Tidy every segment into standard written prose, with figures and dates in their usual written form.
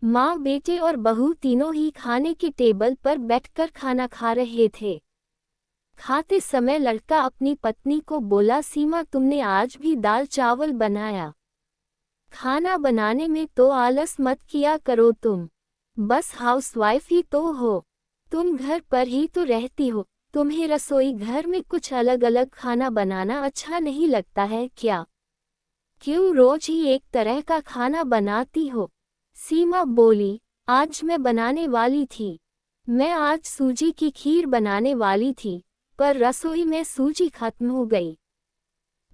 माँ बेटे और बहू तीनों ही खाने के टेबल पर बैठकर खाना खा रहे थे। खाते समय लड़का अपनी पत्नी को बोला, सीमा तुमने आज भी दाल चावल बनाया। खाना बनाने में तो आलस मत किया करो, तुम बस हाउसवाइफ ही तो हो। तुम घर पर ही तो रहती हो, तुम्हें रसोई घर में कुछ अलग अलग खाना बनाना अच्छा नहीं लगता है क्या? क्यों रोज ही एक तरह का खाना बनाती हो? सीमा बोली, आज मैं बनाने वाली थी। मैं आज सूजी की खीर बनाने वाली थी, पर रसोई में सूजी खत्म हो गई।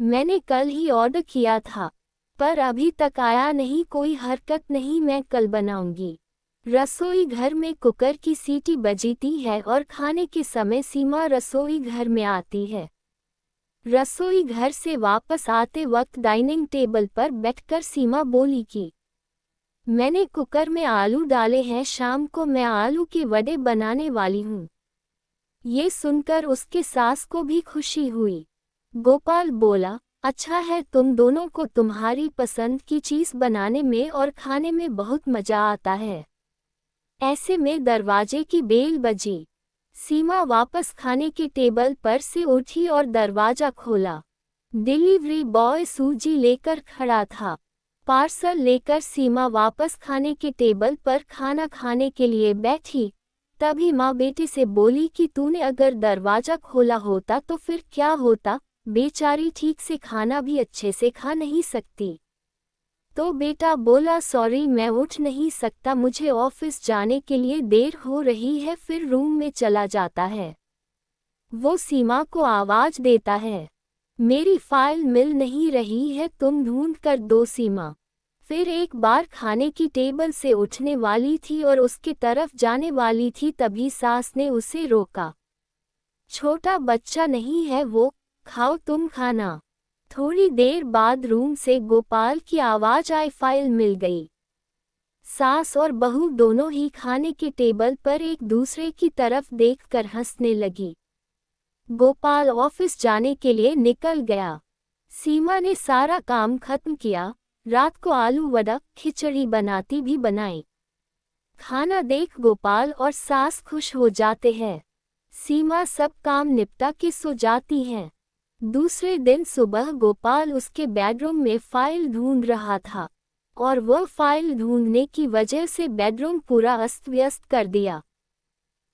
मैंने कल ही ऑर्डर किया था, पर अभी तक आया नहीं। कोई हरकत नहीं, मैं कल बनाऊंगी। रसोई घर में कुकर की सीटी बजीती है और खाने के समय सीमा रसोई घर में आती है। रसोई घर से वापस आते वक्त डाइनिंग टेबल पर बैठकर सीमा बोली कि मैंने कुकर में आलू डाले हैं, शाम को मैं आलू के वड़े बनाने वाली हूँ। ये सुनकर उसके सास को भी खुशी हुई। गोपाल बोला, अच्छा है, तुम दोनों को तुम्हारी पसंद की चीज बनाने में और खाने में बहुत मजा आता है। ऐसे में दरवाजे की बेल बजी। सीमा वापस खाने के टेबल पर से उठी और दरवाजा खोला। डिलीवरी बॉय सूजी लेकर खड़ा था। पार्सल लेकर सीमा वापस खाने के टेबल पर खाना खाने के लिए बैठी। तभी माँ बेटे से बोली कि तूने अगर दरवाजा खोला होता तो फिर क्या होता? बेचारी ठीक से खाना भी अच्छे से खा नहीं सकती। तो बेटा बोला, सॉरी मैं उठ नहीं सकता, मुझे ऑफिस जाने के लिए देर हो रही है। फिर रूम में चला जाता है। वो सीमा को आवाज देता है, मेरी फाइल मिल नहीं रही है, तुम ढूंढ कर दो। सीमा फिर एक बार खाने की टेबल से उठने वाली थी और उसके तरफ जाने वाली थी, तभी सास ने उसे रोका। छोटा बच्चा नहीं है वो, खाओ तुम खाना। थोड़ी देर बाद रूम से गोपाल की आवाज आई, फाइल मिल गई। सास और बहू दोनों ही खाने के टेबल पर एक दूसरे की तरफ देखकर हंसने लगी। गोपाल ऑफिस जाने के लिए निकल गया। सीमा ने सारा काम खत्म किया। रात को आलू वड़ा खिचड़ी बनाती भी बनाई। खाना देख गोपाल और सास खुश हो जाते हैं। सीमा सब काम निपटा के सो जाती हैं। दूसरे दिन सुबह गोपाल उसके बेडरूम में फाइल ढूंढ रहा था और वह फाइल ढूंढने की वजह से बेडरूम पूरा अस्त व्यस्त कर दिया।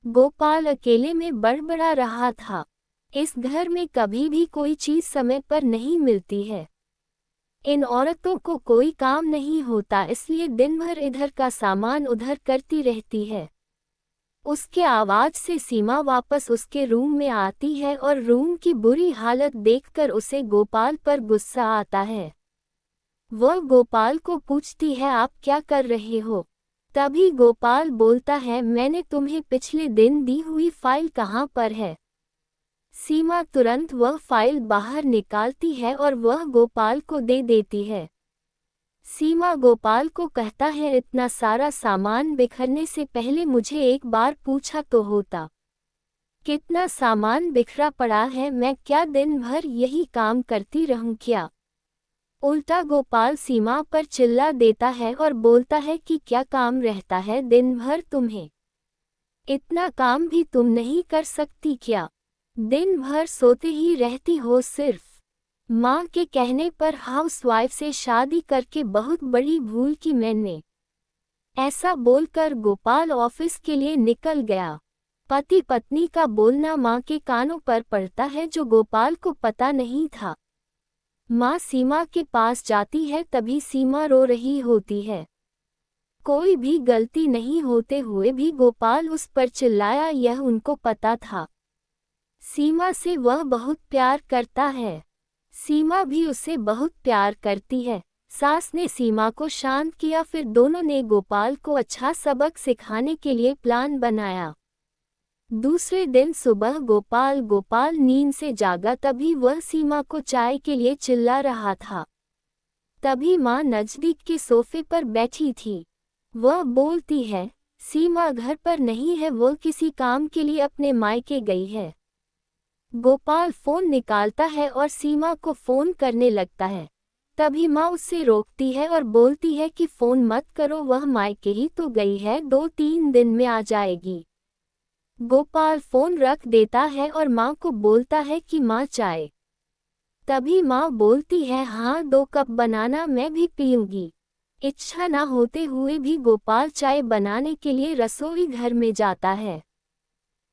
गोपाल अकेले में बड़बड़ा रहा था, इस घर में कभी भी कोई चीज समय पर नहीं मिलती है। इन औरतों को कोई काम नहीं होता, इसलिए दिन भर इधर का सामान उधर करती रहती है। उसके आवाज से सीमा वापस उसके रूम में आती है और रूम की बुरी हालत देखकर उसे गोपाल पर गुस्सा आता है। वह गोपाल को पूछती है, आप क्या कर रहे हो? तभी गोपाल बोलता है, मैंने तुम्हें पिछले दिन दी हुई फाइल कहाँ पर है? सीमा तुरंत वह फाइल बाहर निकालती है और वह गोपाल को दे देती है। सीमा गोपाल को कहता है, इतना सारा सामान बिखरने से पहले मुझे एक बार पूछा तो होता। कितना सामान बिखरा पड़ा है, मैं क्या दिन भर यही काम करती रहूं क्या? उल्टा गोपाल सीमा पर चिल्ला देता है और बोलता है कि क्या काम रहता है दिन भर तुम्हें? इतना काम भी तुम नहीं कर सकती क्या? दिन भर सोते ही रहती हो सिर्फ। माँ के कहने पर हाउसवाइफ से शादी करके बहुत बड़ी भूल की मैंने। ऐसा बोलकर गोपाल ऑफिस के लिए निकल गया। पति पत्नी का बोलना माँ के कानों पर पड़ता है, जो गोपाल को पता नहीं था। माँ सीमा के पास जाती है, तभी सीमा रो रही होती है। कोई भी गलती नहीं होते हुए भी गोपाल उस पर चिल्लाया, यह उनको पता था। सीमा से वह बहुत प्यार करता है। सीमा भी उसे बहुत प्यार करती है। सास ने सीमा को शांत किया, फिर दोनों ने गोपाल को अच्छा सबक सिखाने के लिए प्लान बनाया। दूसरे दिन सुबह गोपाल नींद से जागा, तभी वह सीमा को चाय के लिए चिल्ला रहा था। तभी माँ नजदीक के सोफे पर बैठी थी। वह बोलती है, सीमा घर पर नहीं है, वो किसी काम के लिए अपने मायके गई है। गोपाल फोन निकालता है और सीमा को फोन करने लगता है। तभी माँ उससे रोकती है और बोलती है कि फ़ोन मत करो, वह मायके ही तो गई है, 2-3 दिन में आ जाएगी। गोपाल फ़ोन रख देता है और माँ को बोलता है कि माँ चाय। तभी माँ बोलती है हाँ 2 कप बनाना, मैं भी पीऊँगी। इच्छा न होते हुए भी गोपाल चाय बनाने के लिए रसोई घर में जाता है।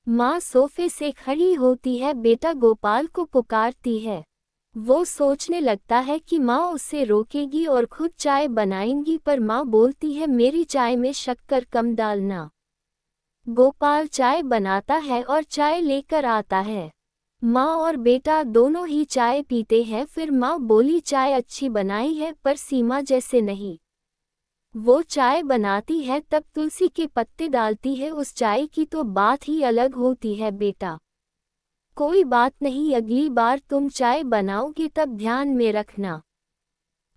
माँ सोफे से खड़ी होती है, बेटा गोपाल को पुकारती है। वो सोचने लगता है कि माँ उससे रोकेगी और खुद चाय बनाएंगी, पर माँ बोलती है मेरी चाय में शक्कर कम डालना। गोपाल चाय बनाता है और चाय लेकर आता है। माँ और बेटा दोनों ही चाय पीते हैं। फिर माँ बोली चाय अच्छी बनाई है, पर सीमा जैसे नहीं। वो चाय बनाती है तब तुलसी के पत्ते डालती है, उस चाय की तो बात ही अलग होती है बेटा। कोई बात नहीं, अगली बार तुम चाय बनाओगे तब ध्यान में रखना।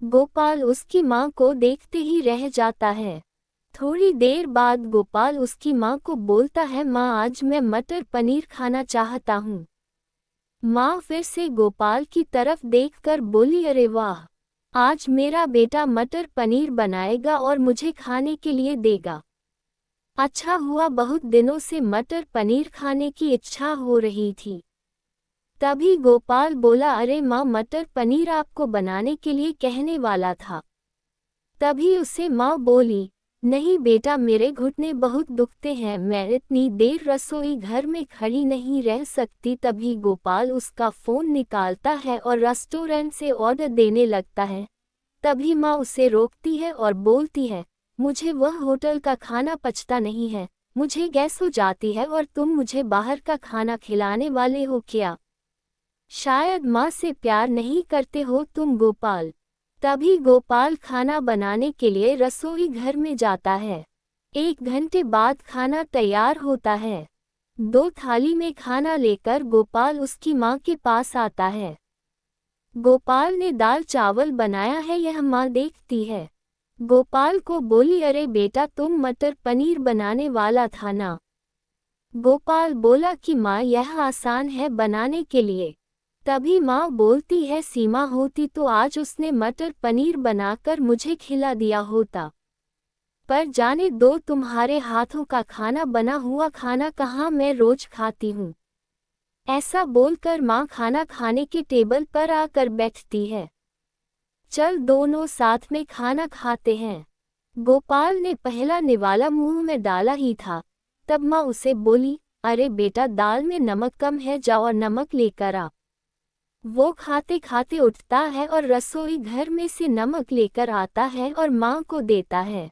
गोपाल उसकी माँ को देखते ही रह जाता है। थोड़ी देर बाद गोपाल उसकी माँ को बोलता है माँ आज मैं मटर पनीर खाना चाहता हूँ। माँ फिर से गोपाल की तरफ देखकर बोली अरे वाह, आज मेरा बेटा मटर पनीर बनाएगा और मुझे खाने के लिए देगा। अच्छा हुआ, बहुत दिनों से मटर पनीर खाने की इच्छा हो रही थी। तभी गोपाल बोला अरे माँ, मटर पनीर आपको बनाने के लिए कहने वाला था। तभी उसे माँ बोली नहीं बेटा, मेरे घुटने बहुत दुखते हैं, मैं इतनी देर रसोई घर में खड़ी नहीं रह सकती। तभी गोपाल उसका फ़ोन निकालता है और रेस्टोरेंट से ऑर्डर देने लगता है। तभी माँ उसे रोकती है और बोलती है मुझे वह होटल का खाना पचता नहीं है, मुझे गैस हो जाती है और तुम मुझे बाहर का खाना खिलाने वाले हो क्या? शायद माँ से प्यार नहीं करते हो तुम गोपाल। तभी गोपाल खाना बनाने के लिए रसोई घर में जाता है। 1 घंटे बाद खाना तैयार होता है। 2 थाली में खाना लेकर गोपाल उसकी माँ के पास आता है। गोपाल ने दाल चावल बनाया है, यह माँ देखती है। गोपाल को बोली अरे बेटा, तुम मटर पनीर बनाने वाला था ना? गोपाल बोला कि माँ यह आसान है बनाने के लिए। तभी माँ बोलती है सीमा होती तो आज उसने मटर पनीर बनाकर मुझे खिला दिया होता। पर जाने दो, तुम्हारे हाथों का खाना, बना हुआ खाना कहाँ मैं रोज खाती हूँ। ऐसा बोलकर माँ खाना खाने के टेबल पर आकर बैठती है। चल दोनों साथ में खाना खाते हैं। गोपाल ने पहला निवाला मुंह में डाला ही था, तब माँ उसे बोली अरे बेटा, दाल में नमक कम है, जाओ और नमक लेकर आ। वो खाते खाते उठता है और रसोई घर में से नमक लेकर आता है और माँ को देता है।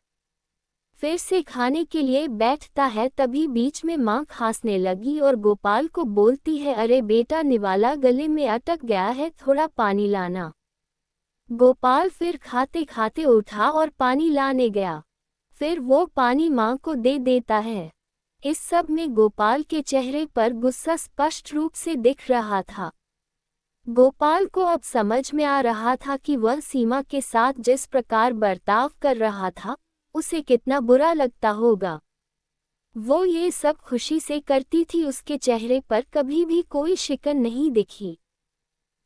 फिर से खाने के लिए बैठता है, तभी बीच में माँ खांसने लगी और गोपाल को बोलती है अरे बेटा, निवाला गले में अटक गया है, थोड़ा पानी लाना। गोपाल फिर खाते खाते उठा और पानी लाने गया। फिर वो पानी माँ को दे देता है। इस सब में गोपाल के चेहरे पर गुस्सा स्पष्ट रूप से दिख रहा था। गोपाल को अब समझ में आ रहा था कि वह सीमा के साथ जिस प्रकार बर्ताव कर रहा था, उसे कितना बुरा लगता होगा। वो ये सब खुशी से करती थी, उसके चेहरे पर कभी भी कोई शिकन नहीं दिखी।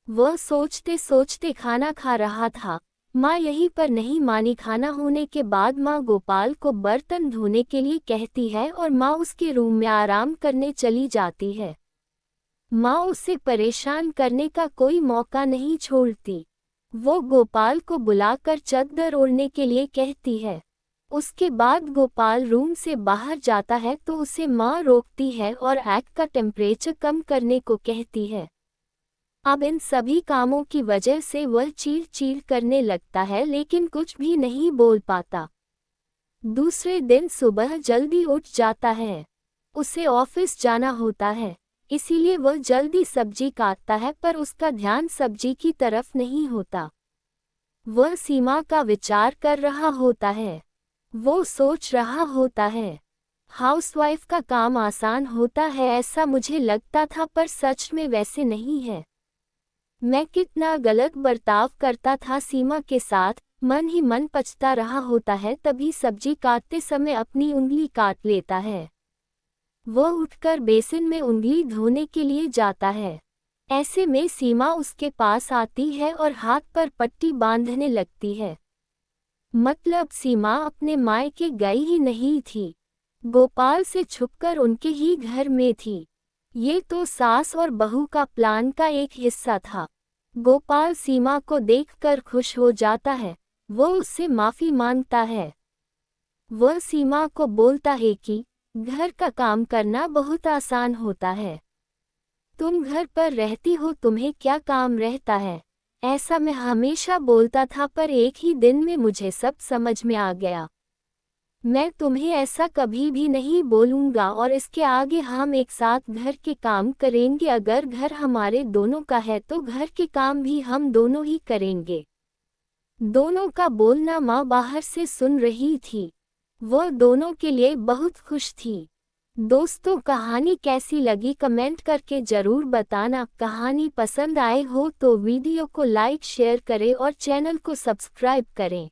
वह सोचते सोचते खाना खा रहा था। माँ यहीं पर नहीं मानी। खाना होने के बाद माँ गोपाल को बर्तन धोने के लिए कहती है और माँ उसके रूम में आराम करने चली जाती है। माँ उसे परेशान करने का कोई मौका नहीं छोड़ती। वो गोपाल को बुलाकर चादर ओढ़ने के लिए कहती है। उसके बाद गोपाल रूम से बाहर जाता है तो उसे माँ रोकती है और आग का टेम्परेचर कम करने को कहती है। अब इन सभी कामों की वजह से वह चीड़-चीड़ करने लगता है, लेकिन कुछ भी नहीं बोल पाता। दूसरे दिन सुबह जल्दी उठ जाता है। उसे ऑफिस जाना होता है, इसीलिए वह जल्दी सब्जी काटता है, पर उसका ध्यान सब्जी की तरफ नहीं होता। वह सीमा का विचार कर रहा होता है। वो सोच रहा होता है हाउसवाइफ का काम आसान होता है, ऐसा मुझे लगता था, पर सच में वैसे नहीं है। मैं कितना गलत बर्ताव करता था सीमा के साथ, मन ही मन पछता रहा होता है। तभी सब्जी काटते समय अपनी उंगली काट लेता है। वह उठकर बेसिन में उंगली धोने के लिए जाता है। ऐसे में सीमा उसके पास आती है और हाथ पर पट्टी बांधने लगती है। मतलब सीमा अपने मायके गई ही नहीं थी, गोपाल से छुपकर उनके ही घर में थी। ये तो सास और बहू का प्लान का एक हिस्सा था। गोपाल सीमा को देखकर खुश हो जाता है, वो उससे माफ़ी मांगता है। वह सीमा को बोलता है कि घर का काम करना बहुत आसान होता है। तुम घर पर रहती हो, तुम्हें क्या काम रहता है, ऐसा मैं हमेशा बोलता था, पर एक ही दिन में मुझे सब समझ में आ गया। मैं तुम्हें ऐसा कभी भी नहीं बोलूँगा और इसके आगे हम एक साथ घर के काम करेंगे। अगर घर हमारे दोनों का है तो घर के काम भी हम दोनों ही करेंगे। दोनों का बोलना माँ बाहर से सुन रही थी। वह दोनों के लिए बहुत खुश थी। दोस्तों, कहानी कैसी लगी कमेंट करके ज़रूर बताना। कहानी पसंद आए हो तो वीडियो को लाइक शेयर करें और चैनल को सब्सक्राइब करें।